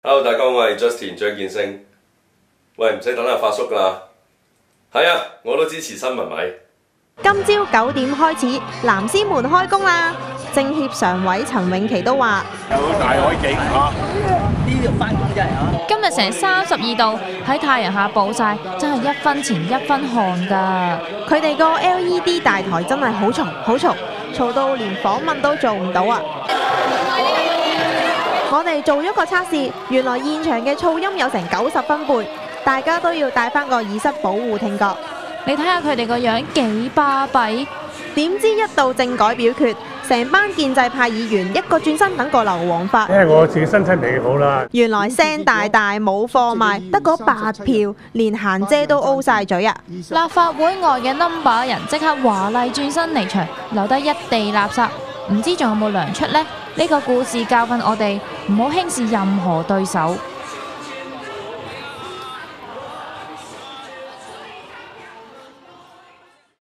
Hello， 大家好，我係 Justin 張建升。喂，唔使等阿發叔㗎啦。係啊，我都支持新聞米。今朝9點開始，藍絲門開工啦。政協常委陳永琪都話：有大海景啊！呢度翻工真係啊！今日成32度，喺太陽下暴曬，真係1分錢1分汗㗎。佢哋個 LED 大台真係好嘈，好嘈，嘈到連訪問都做唔到啊！我哋做咗個測試，原來現場嘅噪音有成90分貝，大家都要戴翻個耳塞保護聽覺。你睇下佢哋個樣幾巴閉，點知一到政改表決，成班建制派議員一個轉身等過流黃發。因為我自己身體未好啦。原來聲大冇貨賣，得嗰8票，連嫻姐都 O 晒嘴啊！立法會外嘅 number 人即刻華麗轉身離場，留低一地垃圾，唔知仲有冇糧出呢？呢個故事教訓我哋唔好輕視任何對手。